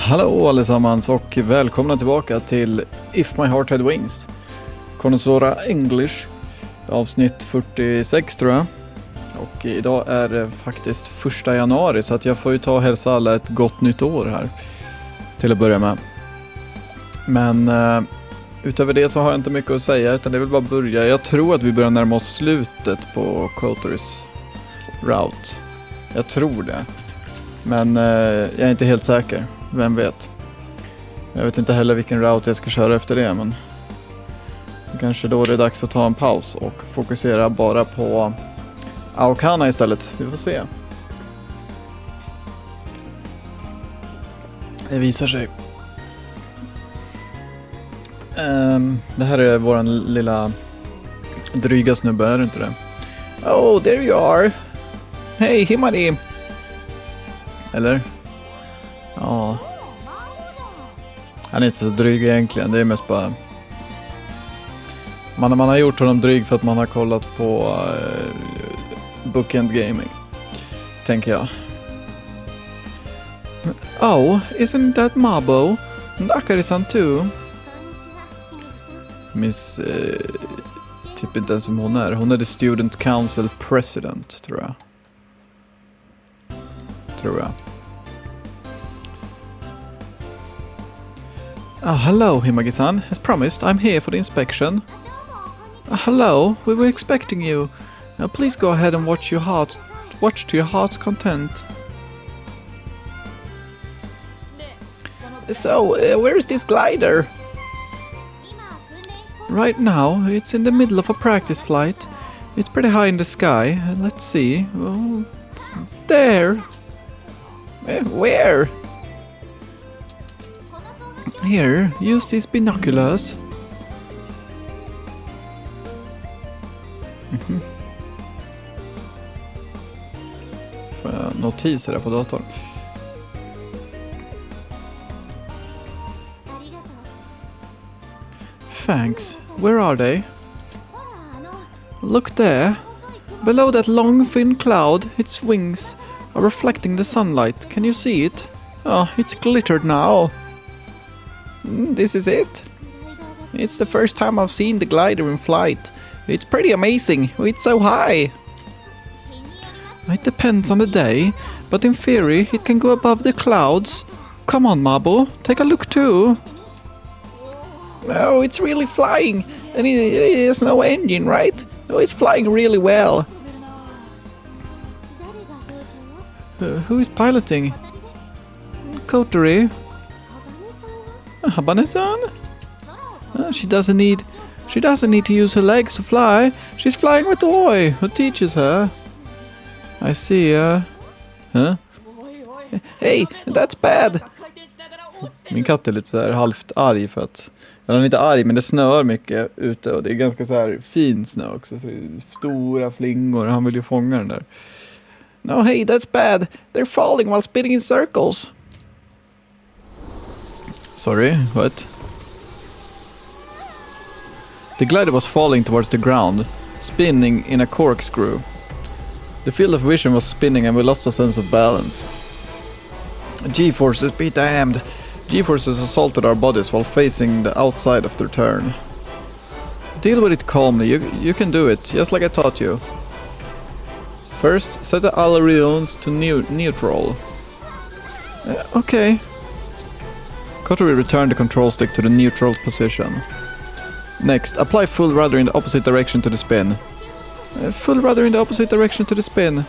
Hallå allesammans och välkomna tillbaka till If My Heart Had Wings. Konosora English, avsnitt 46 tror jag. Och idag är det faktiskt 1 januari så att jag får ju ta och hälsa alla ett gott nytt år här. Till att börja med. Men utöver det så har jag inte mycket att säga utan det vill bara börja. Jag tror att vi börjar närma oss slutet på Kotoris route. Jag tror det. Men jag är inte helt säker. Vem vet? Jag vet inte heller vilken route jag ska köra efter det, men kanske då det är dags att ta en paus och fokusera bara på Aokana istället. Vi får se. Det visar sig. Det här är våran lilla dryga snubbe, är det inte det? Oh, there you are! Hej, Himari! Eller? Ja. Han är inte så dryg egentligen. Det är mest bara... Man har gjort honom dryg för att man har kollat på Bookend Gaming. Tänker jag. Oh, isn't that Mabo? And Akari-san too? Miss... typ inte ens som hon är. Hon är the Student Council President, tror jag. Hello, Himagi-san. As promised, I'm here for the inspection. Hello, we were expecting you. Please go ahead and watch to your heart's content. So, where is this glider? Right now, it's in the middle of a practice flight. It's pretty high in the sky. Let's see. Oh, it's there. Where? Here, use these binoculars. Får jag notiser där på datorn? Thanks. Where are they? Look there. Below that long thin cloud, its wings are reflecting the sunlight. Can you see it? Oh, it's glittered now. This is it. It's the first time I've seen the glider in flight. It's pretty amazing. It's so high. It depends on the day, but in theory it can go above the clouds. Come on, Mabo, take a look too. Oh, it's really flying, and it has no engine, right? Oh, it's flying really well. Who is piloting? Kotori. Habane-san? She doesn't need to use her legs to fly. She's flying with Oi, who teaches her. I see, huh? Hey, that's bad! Min katt är lite så här halvt arg för att... Eller han är inte arg, men det snöar mycket ute och det är ganska så här fin snö också. Så det är stora flingor, han vill ju fånga den där. No, hey, that's bad. They're falling while spinning in circles. Sorry, what? The glider was falling towards the ground, spinning in a corkscrew. The field of vision was spinning and we lost a sense of balance. G-forces be damned. G-forces assaulted our bodies while facing the outside of their turn. Deal with it calmly. You can do it, just like I taught you. First, set the ailerons to neutral. Okay. Kotori returned the control stick to the neutral position. Next, apply full rudder in the opposite direction to the spin. Full rudder in the opposite direction to the spin.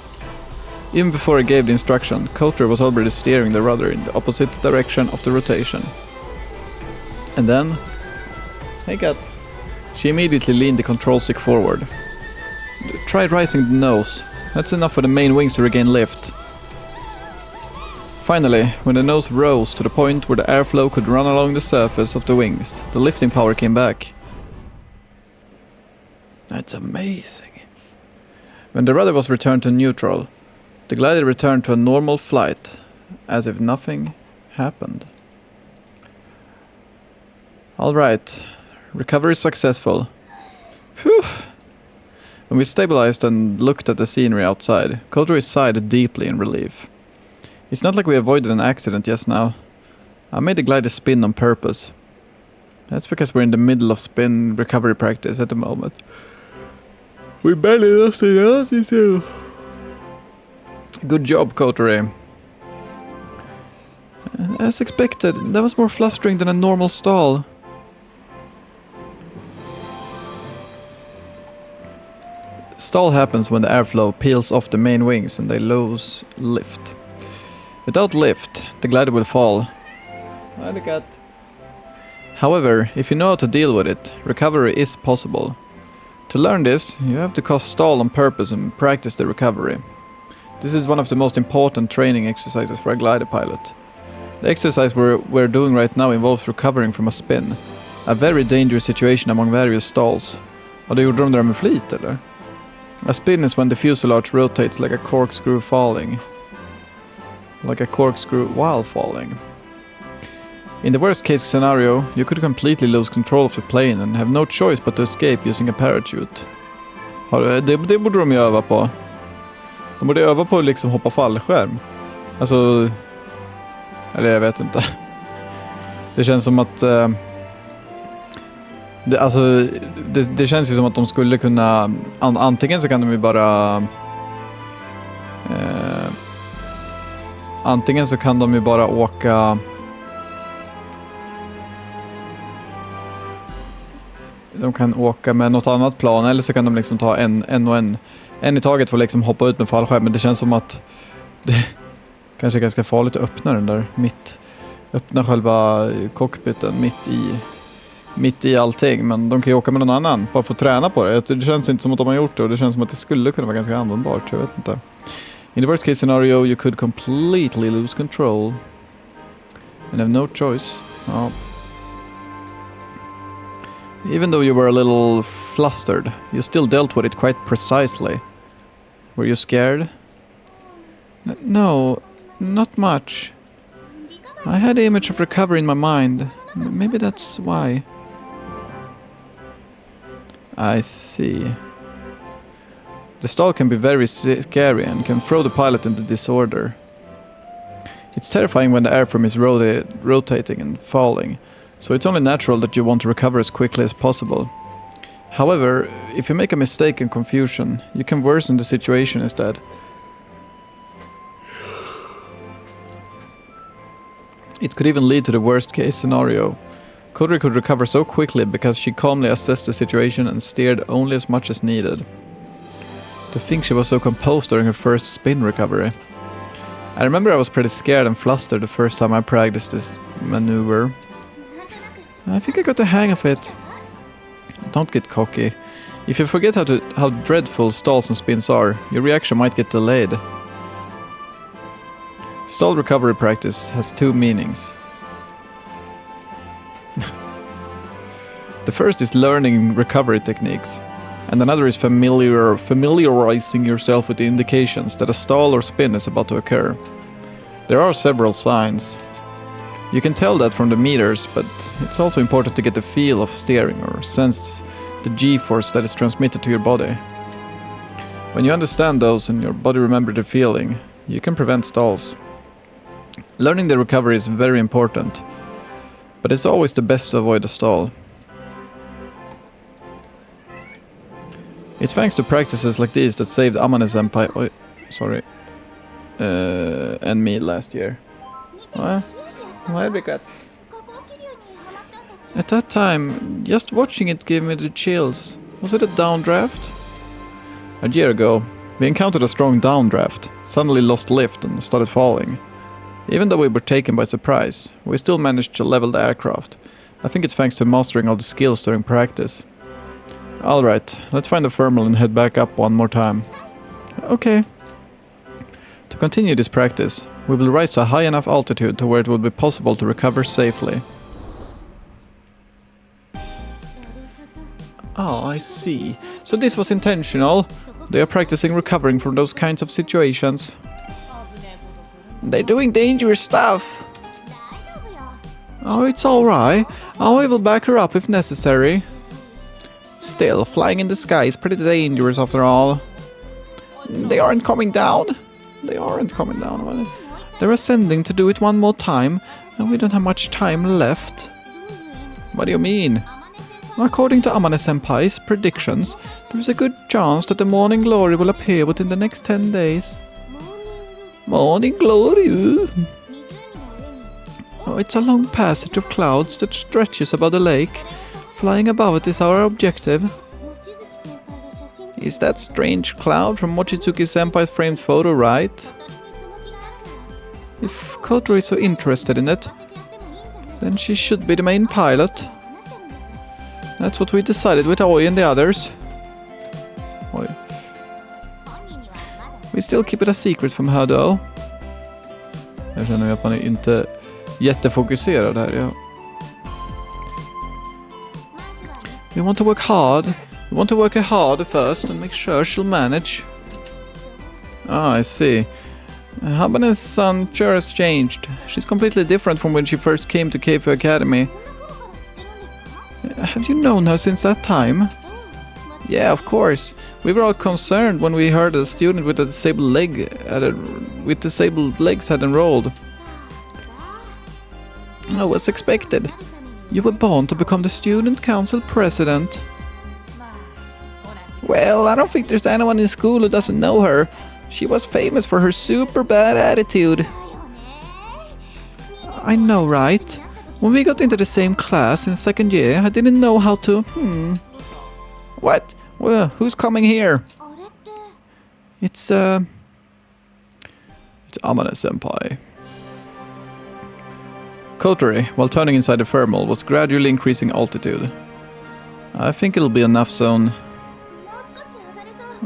Even before I gave the instruction, Kotori was already steering the rudder in the opposite direction of the rotation. And then... Hey cat. She immediately leaned the control stick forward. Try rising the nose. That's enough for the main wings to regain lift. Finally, when the nose rose to the point where the airflow could run along the surface of the wings, the lifting power came back. That's amazing. When the rudder was returned to neutral, the glider returned to a normal flight, as if nothing happened. Alright, recovery successful. Phew! When we stabilized and looked at the scenery outside, Kotori sighed deeply in relief. It's not like we avoided an accident just now. I made the glider spin on purpose. That's because we're in the middle of spin recovery practice at the moment. We barely lost the altitude. Good job, Kotori. As expected, that was more flustering than a normal stall. Stall happens when the airflow peels off the main wings and they lose lift. Without lift, the glider will fall. However, if you know how to deal with it, recovery is possible. To learn this, you have to cause stall on purpose and practice the recovery. This is one of the most important training exercises for a glider pilot. The exercise we're doing right now involves recovering from a spin. A very dangerous situation among various stalls. Och det gjorde de där med flit, eller? A spin is when the fuselage rotates like a corkscrew falling. Like a corkscrew while falling. In the worst case scenario, you could completely lose control of the plane and have no choice but to escape using a parachute. Det borde de ju öva på. De borde öva på att liksom hoppa fallskärm. Alltså... Eller jag vet inte. Det känns som att... Det känns ju som att de skulle kunna... Antingen så kan de ju bara... Antingen så kan de ju bara åka... De kan åka med något annat plan, eller så kan de liksom ta en i taget för att liksom hoppa ut med fallskärm. Men det känns som att det kanske är ganska farligt att öppna den där öppna själva cockpiten mitt i allting. Men de kan ju åka med någon annan, bara för att träna på det. Det känns inte som att de har gjort det, och det känns som att det skulle kunna vara ganska användbart, jag vet inte. In the worst case scenario, you could completely lose control and have no choice. Ja. Even though you were a little flustered, you still dealt with it quite precisely. Were you scared? No, not much. I had the image of recovery in my mind. Maybe that's why. I see. The stall can be very scary and can throw the pilot into disorder. It's terrifying when the airframe is rotating and falling. So it's only natural that you want to recover as quickly as possible. However, if you make a mistake and confusion, you can worsen the situation instead. It could even lead to the worst case scenario. Kotori could recover so quickly because she calmly assessed the situation and steered only as much as needed. To think she was so composed during her first spin recovery. I remember I was pretty scared and flustered the first time I practiced this maneuver. I think I got the hang of it. Don't get cocky. If you forget how dreadful stalls and spins are, your reaction might get delayed. Stall recovery practice has two meanings. The first is learning recovery techniques, and another is familiarizing yourself with the indications that a stall or spin is about to occur. There are several signs. You can tell that from the meters, but it's also important to get the feel of steering or sense the G-force that is transmitted to your body. When you understand those and your body remembers the feeling, you can prevent stalls. Learning the recovery is very important, but it's always the best to avoid a stall. It's thanks to practices like these that saved Amane-senpai and me last year. At that time, just watching it gave me the chills. Was it a downdraft? A year ago, we encountered a strong downdraft, suddenly lost lift and started falling. Even though we were taken by surprise, we still managed to level the aircraft. I think it's thanks to mastering all the skills during practice. Alright, let's find the thermal and head back up one more time. Okay. To continue this practice, we will rise to a high enough altitude to where it will be possible to recover safely. Oh, I see. So this was intentional. They are practicing recovering from those kinds of situations. They're doing dangerous stuff. Oh, it's alright. I will back her up if necessary. Still, flying in the sky is pretty dangerous after all. They aren't coming down. They aren't coming down. They're ascending to do it one more time. And we don't have much time left. What do you mean? According to Amane-senpai's predictions, there is a good chance that the morning glory will appear within the next 10 days. Morning glory? Oh, it's a long passage of clouds that stretches above the lake. Flying above it is our objective. Is that strange cloud from Mochizuki-senpai's framed photo right? If Kotori is so interested in it, then she should be the main pilot. That's what we decided with Oi and the others. Oi. We still keep it a secret from her though. Jag känner att man är inte jättefokuserad här. Ja. We want to work hard. We want to work hard first and make sure she'll manage. Ah, I see. Habane's son sure has changed. She's completely different from when she first came to Keifu Academy. Have you known her since that time? Yeah, of course. We were all concerned when we heard a student with a disabled legs had enrolled. Oh, as expected. You were born to become the student council president. Well, I don't think there's anyone in school who doesn't know her. She was famous for her super bad attitude. I know, right? When we got into the same class in second year, I didn't know how to... What? Well, who's coming here? It's Amane-senpai. Kotori, while turning inside the thermal, was gradually increasing altitude. I think it'll be enough zone.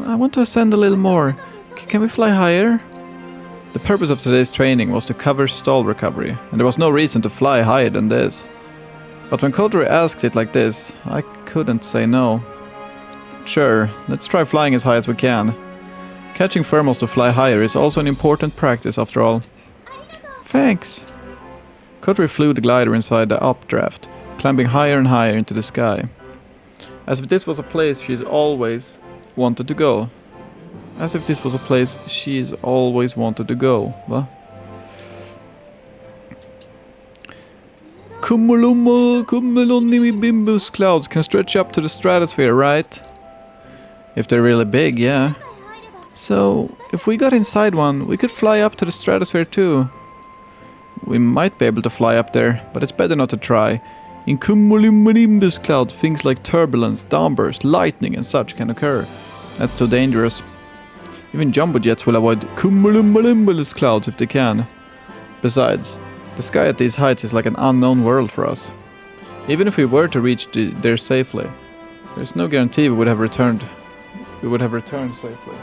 I want to ascend a little more. Can we fly higher? The purpose of today's training was to cover stall recovery, and there was no reason to fly higher than this. But when Kotori asked it like this, I couldn't say no. Sure, let's try flying as high as we can. Catching thermals to fly higher is also an important practice after all. Thanks. Kotori flew the glider inside the updraft, climbing higher and higher into the sky. As if this was a place she's always wanted to go. As if this was a place she's always wanted to go, va? Cumulonimbus clouds can stretch up to the stratosphere, right? If they're really big, yeah. So, if we got inside one, we could fly up to the stratosphere too. We might be able to fly up there, but it's better not to try. In cumulonimbus clouds, things like turbulence, downburst, lightning and such can occur. That's too dangerous. Even jumbo jets will avoid cumulonimbus clouds if they can. Besides, the sky at these heights is like an unknown world for us. Even if we were to reach there safely, there's no guarantee we would have returned safely.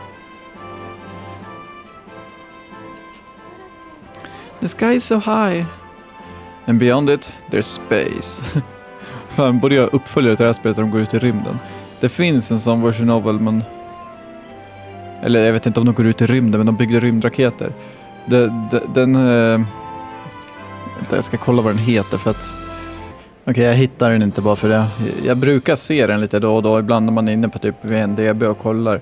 The sky is so high. And beyond it, there's space. Fan, borde jag uppfölja det här spelet där de går ut i rymden. Det finns en sån version novel, men... Eller jag vet inte om de går ut i rymden, men de byggde rymdraketer. Jag ska kolla vad den heter för att... Okej, jag hittar den inte bara för det. Jag brukar se den lite då och då. Ibland när man är inne på typ VNDB och kollar.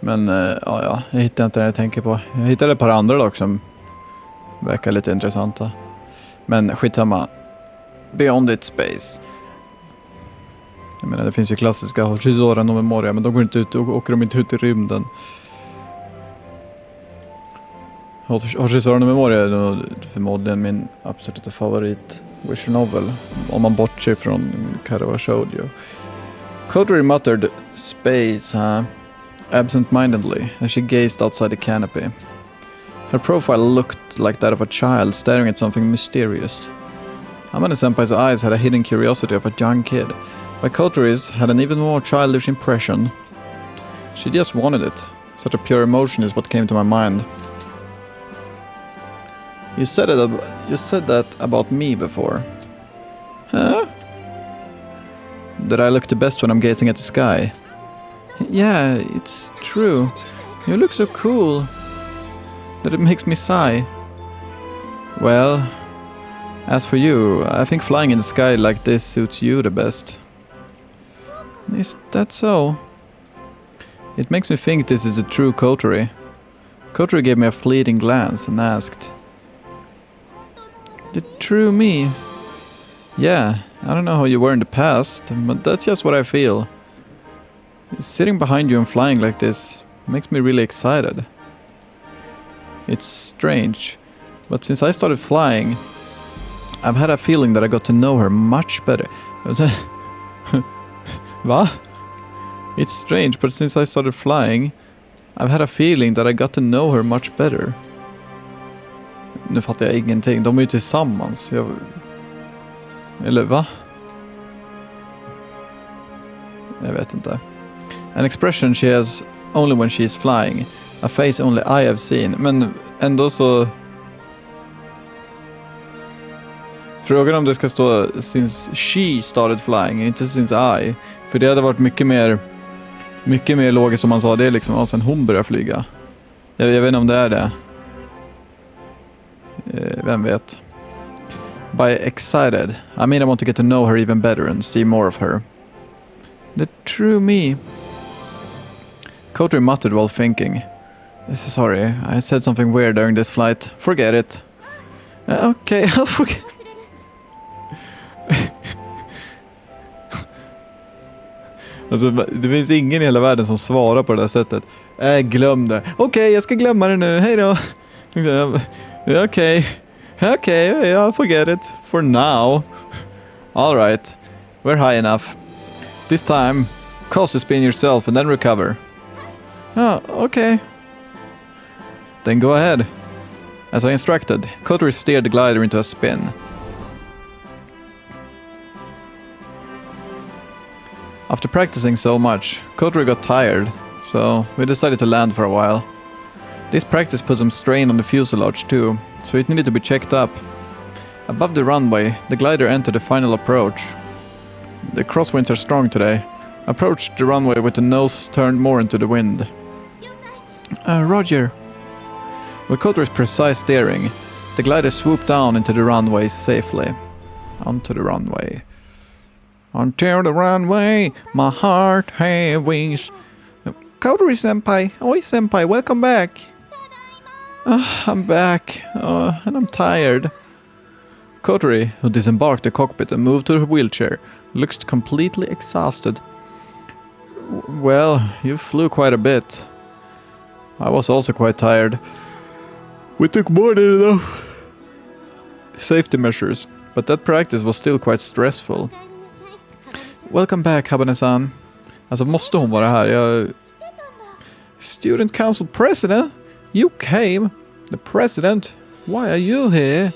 Men ja, jag hittar inte den jag tänker på. Jag hittade ett par andra dock som verkar lite intressanta. Men skitsamma. Beyond It Space. Jag menar, det finns ju klassiska Horizon och Memoria, men de går inte ut och åker de inte ut i rymden. Horizon och Memoria är nog förmodligen min absoluta favorit visual novel, om man bortser från Karawa Shoujo. Kotori muttered space, absent-mindedly as she gazed outside the canopy. Her profile looked like that of a child staring at something mysterious. Amane-senpai's eyes had a hidden curiosity of a young kid, but Kotori's had an even more childish impression. She just wanted it. Such a pure emotion is what came to my mind. You said that about me before. Huh? That I look the best when I'm gazing at the sky. Yeah, it's true. You look so cool that it makes me sigh. Well, as for you, I think flying in the sky like this suits you the best. Is that so? It makes me think this is the true Kotori. Kotori gave me a fleeting glance and asked, "The true me. Yeah, I don't know how you were in the past, but that's just what I feel. Sitting behind you and flying like this makes me really excited. It's strange, but since I started flying, I've had a feeling that I got to know her much better. Va? It's strange, but since I started flying, I've had a feeling that I got to know her much better. Nu fattar jag ingenting. De är ju tillsammans. Eller va? Jag vet inte. An expression she has only when she's flying. A face only I have seen. Men ändå så... Frågan om det ska stå since she started flying, inte since I. För det hade varit mycket mer logiskt om man sa det liksom, sen hon börjar flyga. Jag vet inte om det är det. Vem vet. By excited, I mean I want to get to know her even better and see more of her. The true me. Kotri muttered while thinking. Sorry, I said something weird during this flight. Forget it. Okay, I'll forget. Alltså, det finns ingen i hela världen som svarar på det där sättet. Glöm det. Okej, jag ska glömma det nu. Hej då. Okej, I'll forget it. For now. All right. We're high enough. This time, cause the spin yourself and then recover. Oh, okay. Then go ahead. As I instructed, Kotri steered the glider into a spin. After practicing so much, Kotri got tired, so we decided to land for a while. This practice put some strain on the fuselage too, so it needed to be checked up. Above the runway, the glider entered the final approach. The crosswinds are strong today. Approached the runway with the nose turned more into the wind. Roger. With Kotri's precise steering, the glider swooped down into the runway safely. Onto the runway. Onto the runway, my heart have wings. Kotri-senpai, oi senpai, welcome back. I'm back, and I'm tired. Kotri, who disembarked the cockpit and moved to her wheelchair, looked completely exhausted. Well, you flew quite a bit. I was also quite tired. We took more than enough safety measures, but that practice was still quite stressful. Welcome back, Habane-san. Alltså, måste hon vara här? Student Council President? You came? The President? Why are you here?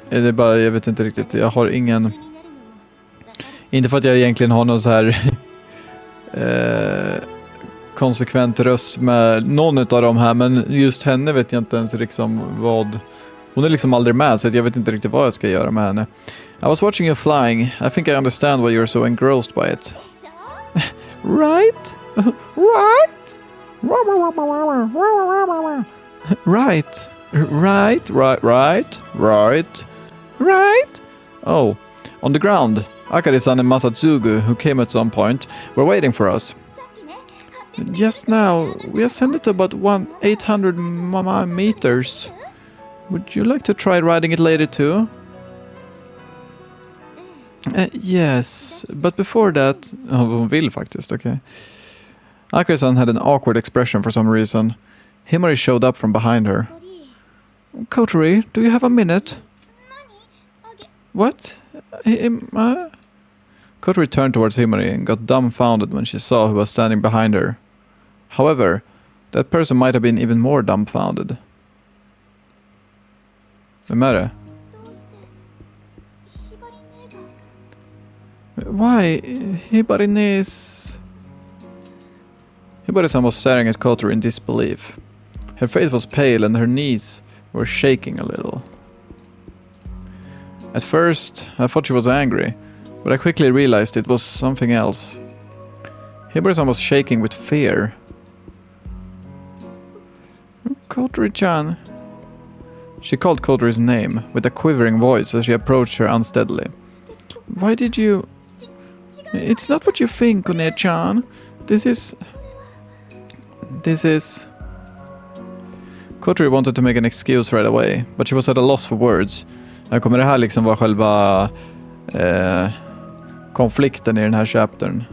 Det är bara, jag vet inte riktigt. Jag har ingen... Inte för att jag egentligen har någon så här... konsekvent röst med någon av dem här, men just henne vet jag inte ens liksom vad... Hon är liksom aldrig med, så jag vet inte riktigt vad jag ska göra med henne. I was watching you flying. I think I understand why you're so engrossed by it. Right? Right? Right. Right, right, right, right, right. Oh, on the ground, Akari-san and Masatsugu, who came at some point, were waiting for us. Just now, we ascended to about 800 meters. Would you like to try riding it later too? Yes, but before that... Oh, hon vill faktiskt, okay. Akari-san had an awkward expression for some reason. Himari showed up from behind her. Kotri, do you have a minute? What? Kotri turned towards Himari and got dumbfounded when she saw who was standing behind her. However, that person might have been even more dumbfounded. Vem är det? Why? Hibari-san was staring at Kotri in disbelief. Her face was pale and her knees were shaking a little. At first, I thought she was angry, but I quickly realized it was something else. Hibari-san was shaking with fear. Kotri-chan. She called Kotri's name with a quivering voice as she approached her unsteadily. Why did you... It's not what you think, One-chan. This is... Kotori wanted to make an excuse right away, but she was at a loss for words. Kommer det här liksom vara själva konflikten i den här chaptern?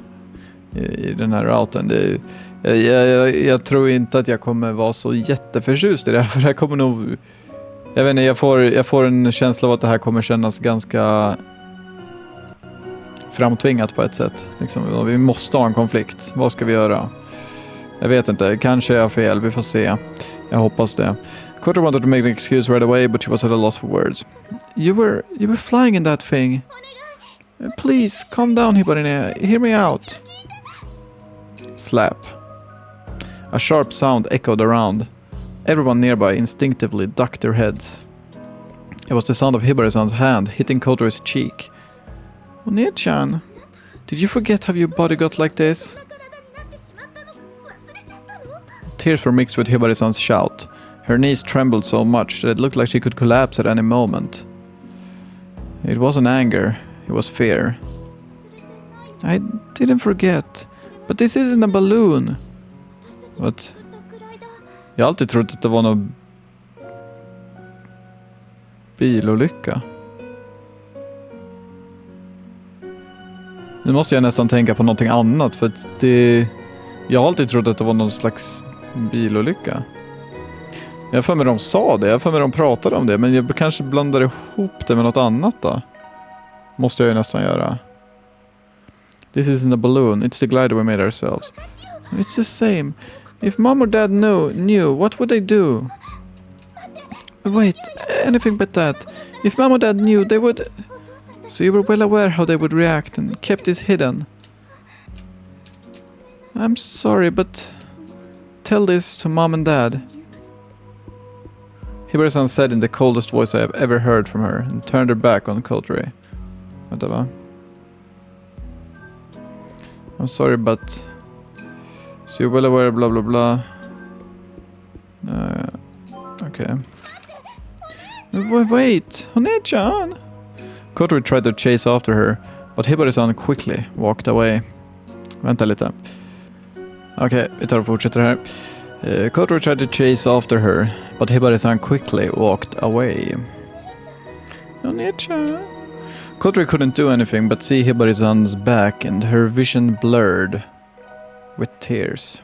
I den här routen. Jag tror inte att jag kommer vara så jätteförtjust i det här, för det här kommer nog... Jag vet inte, jag får en känsla av att det här kommer kännas ganska framtvingat på ett sätt. Liksom, vi måste ha en konflikt. Vad ska vi göra? Jag vet inte, kanske jag har fel, vi får se. Jag hoppas det. Kotori wanted to make an excuse right away, but she was at a loss for words. You were flying in that thing. Please, calm down, Hibarine. Hear me out. Slap. A sharp sound echoed around. Everyone nearby instinctively ducked their heads. It was the sound of Hibari-san's hand hitting Kotori's cheek. One-chan, did you forget how your body got like this? Tears were mixed with Hibari-san's shout. Her knees trembled so much that it looked like she could collapse at any moment. It wasn't anger, it was fear. I didn't forget, but this isn't a balloon. What? Jag har alltid trott att det var någon bilolycka. Nu måste jag nästan tänka på någonting annat, för att jag har alltid trott att det var någon slags bilolycka. Jag för mig de sa det, jag för mig de pratade om det, men jag kanske blandar ihop det med något annat då. Måste jag ju nästan göra. This isn't a balloon, it's the glider we made ourselves. It's the same. If mom or dad knew, what would they do? Wait, anything but that. If mom or dad knew, they would... So you were well aware how they would react and kept this hidden. I'm sorry, but tell this to mom and dad. Hibari-san said in the coldest voice I have ever heard from her and turned her back on Kotori. Whatever. I'm sorry, but... So you're well aware, blah blah blah. Okay. Wait, One-chan! Kotori tried to chase after her, but Hibari-san quickly walked away. Vänta lite. Okej, vi tar och fortsätter här. Kotori tried to chase after her, but Hibari-san quickly walked away. One-chan. Kotori couldn't do anything but see Hibari-san's back, and her vision blurred with tears.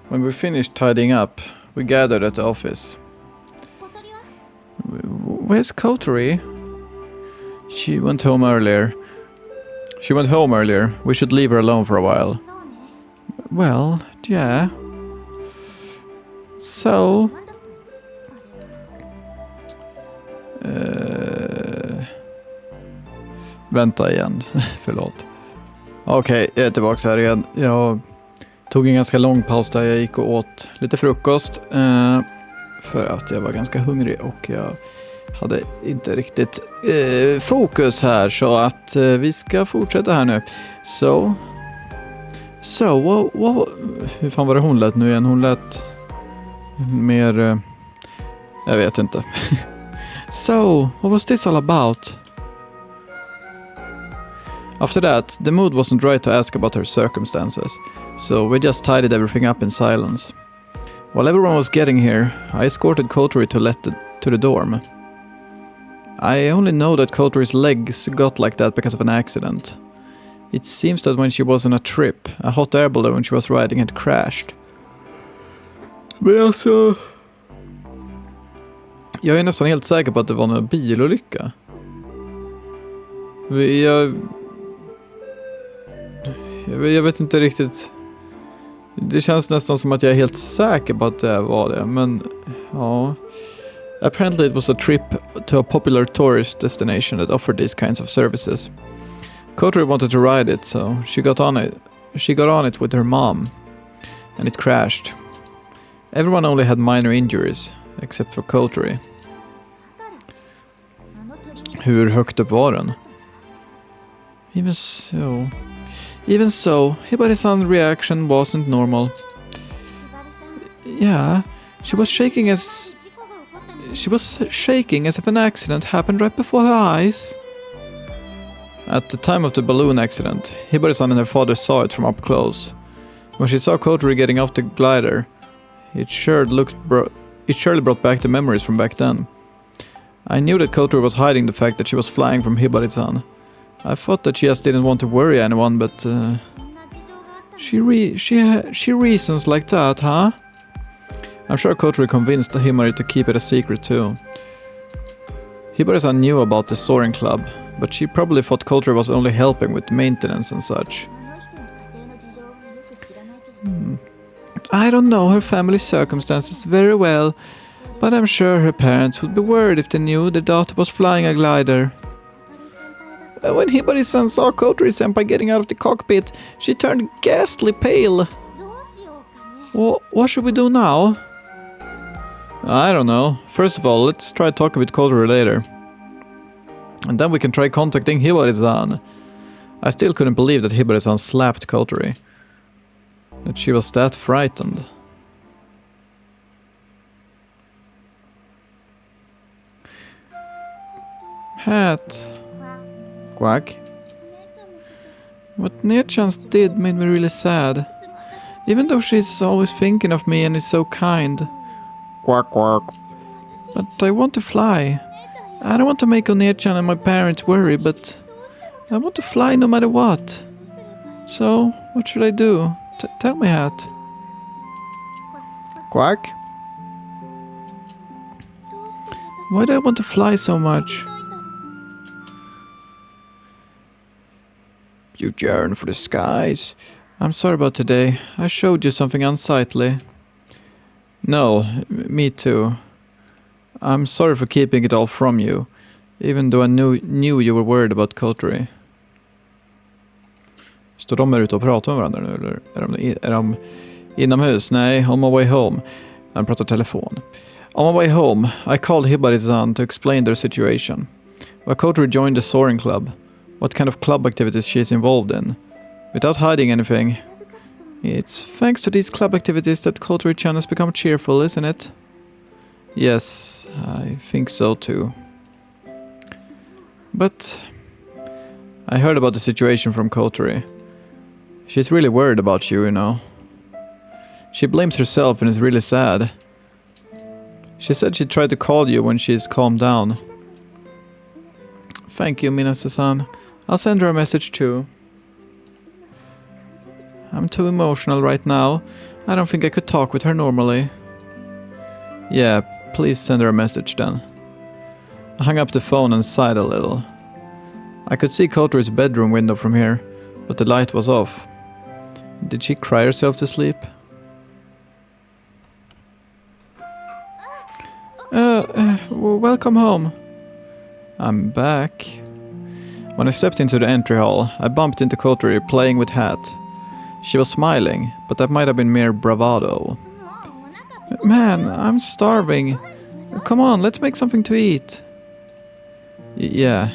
When we finished tidying up, we gathered at the office. Where's Kotori? She went home earlier. We should leave her alone for a while. Well, yeah. So... Vänta igen. Förlåt. Okej, jag är tillbaka här igen. Jag tog en ganska lång paus där jag gick och åt lite frukost. För att jag var ganska hungrig och jag hade inte riktigt fokus här. Så att vi ska fortsätta här nu. So, hur fan var det hon lät nu igen? Hon lät mer... jag vet inte. So, what was this all about? After that, the mood wasn't right to ask about her circumstances, so we just tidied everything up in silence. While everyone was getting here, I escorted Kotori to the dorm. I only know that Kotori's legs got like that because of an accident. It seems that when she was on a trip, a hot air balloon she was riding had crashed. Men alltså... Jag är nästan helt säker på att det var en bilolycka. Jag vet inte riktigt. Det känns nästan som att jag är helt säker på att det var det. Men ja. Apparently it was a trip to a popular tourist destination that offered these kinds of services. Kotori wanted to ride it, so she got on it with her mom. And it crashed. Everyone only had minor injuries, except for Kotori. Hur högt upp var den? Even so, Hibari-san's reaction wasn't normal. Yeah, she was shaking as if an accident happened right before her eyes. At the time of the balloon accident, Hibari-san and her father saw it from up close. When she saw Kotori getting off the glider, it surely brought back the memories from back then. I knew that Kotori was hiding the fact that she was flying from Hibari-san. I thought that she just didn't want to worry anyone, but she reasons like that, huh? I'm sure Kotori convinced Himari to keep it a secret too. Hibari-san knew about the soaring club, but she probably thought Kotori was only helping with maintenance and such. I don't know her family circumstances very well, but I'm sure her parents would be worried if they knew their daughter was flying a glider. When Hibari-san saw Kotori-senpai getting out of the cockpit, she turned ghastly pale. What should we do now? I don't know. First of all, let's try talking with Kotori later. And then we can try contacting Hibari-san. I still couldn't believe that Hibari-san slapped Kotori. That she was that frightened. Hat. Quack. What Ner-chan's did made me really sad. Even though she's always thinking of me and is so kind. Quack quack. But I want to fly. I don't want to make Ner-chan and my parents worry, but I want to fly no matter what. So, what should I do? Tell me, Hat. Quack. Why do I want to fly so much? You yearn for the skies. I'm sorry about today. I showed you something unsightly. No, me too. I'm sorry for keeping it all from you, even though I knew you were worried about Kotori. Står de här ute och pratar med varandra nu, eller är de inomhus? Nej, on my way home. Han pratar telefon. On my way home, I called Hibari-san to explain their situation. Why Kotori joined the soaring club, what kind of club activities she is involved in. Without hiding anything. It's thanks to these club activities that Kotori-chan has become cheerful, isn't it? Yes, I think so too. But I heard about the situation from Kotori. She's really worried about you, you know. She blames herself and is really sad. She said she tried to call you when she's calmed down. Thank you, Minase-san. I'll send her a message too. I'm too emotional right now. I don't think I could talk with her normally. Yeah, please send her a message then. I hung up the phone and sighed a little. I could see Kotori's bedroom window from here, but the light was off. Did she cry herself to sleep? Welcome home. I'm back. When I stepped into the entry hall, I bumped into Kotori playing with Hat. She was smiling, but that might have been mere bravado. Man, I'm starving. Come on, let's make something to eat. Yeah.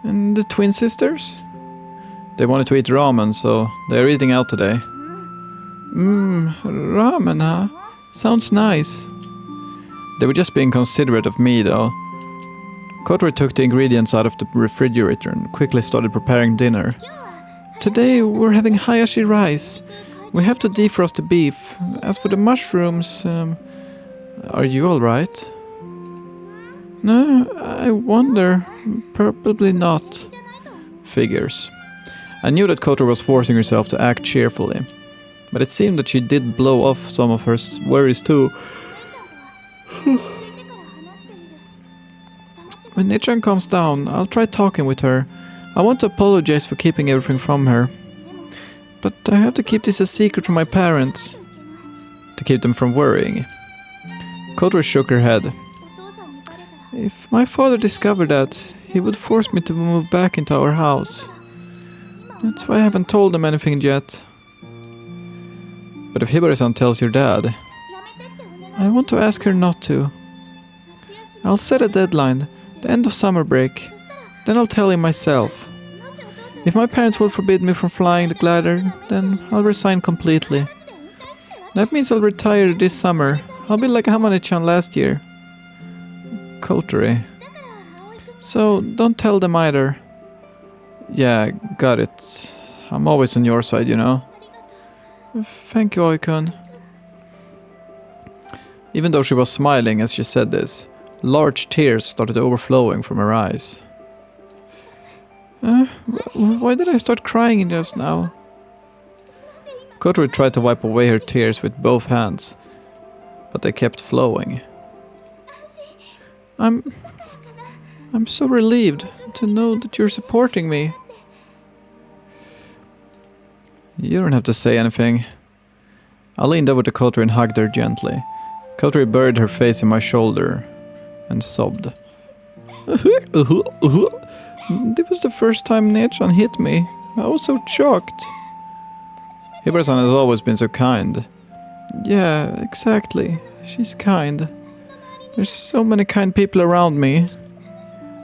And the twin sisters? They wanted to eat ramen, so they're eating out today. Ramen, huh? Sounds nice. They were just being considerate of me, though. Kotori took the ingredients out of the refrigerator and quickly started preparing dinner. Today we're having hayashi rice. We have to defrost the beef. As for the mushrooms, are you alright? No, I wonder. Probably not. Figures. I knew that Kotori was forcing herself to act cheerfully, but it seemed that she did blow off some of her worries too. When Ner-chan comes down, I'll try talking with her. I want to apologize for keeping everything from her. But I have to keep this a secret from my parents. To keep them from worrying. Kotori shook her head. If my father discovered that, he would force me to move back into our house. That's why I haven't told him anything yet. But if Hibari-san tells your dad, I want to ask her not to. I'll set a deadline, the end of summer break. Then I'll tell him myself. If my parents will forbid me from flying the glider, then I'll resign completely. That means I'll retire this summer. I'll be like Hamane-chan last year. coterie. So don't tell them either. Yeah, got it. I'm always on your side, you know. Thank you, Oikun. Even though she was smiling as she said this, large tears started overflowing from her eyes. Why did I start crying just now? Kotori tried to wipe away her tears with both hands, but they kept flowing. I'm so relieved to know that you're supporting me. You don't have to say anything. I leaned over to Kotori and hugged her gently. Kotori buried her face in my shoulder and sobbed. This was the first time Nechan hit me. I was so shocked. Hibara-san has always been so kind. Yeah, exactly. She's kind. There's so many kind people around me.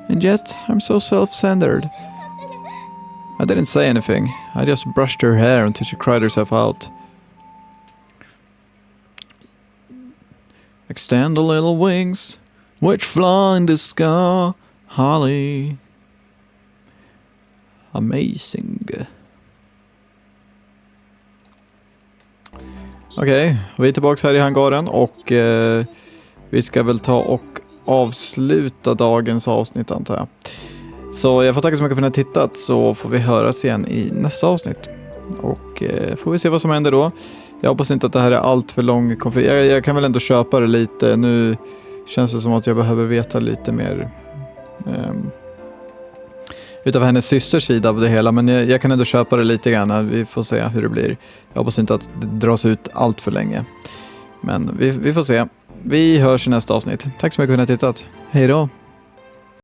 And yet, I'm so self-centered. I didn't say anything. I just brushed her hair until she cried herself out. Extend the little wings, which fly in the sky, Holly. Amazing. Okej, vi är tillbaka här i hangaren och vi ska väl ta och avsluta dagens avsnitt antar jag. Så jag får tacka så mycket för att ni har tittat, så får vi höras igen i nästa avsnitt. Och får vi se vad som händer då. Jag hoppas inte att det här är allt för lång konflikt. Jag kan väl ändå köpa det lite. Nu känns det som att jag behöver veta lite mer utav hennes systers sida av det hela. Men jag kan ändå köpa det lite grann. Vi får se hur det blir. Jag hoppas inte att det dras ut allt för länge. Men vi får se. Vi hörs i nästa avsnitt. Tack så mycket för att ni har tittat. Hej då!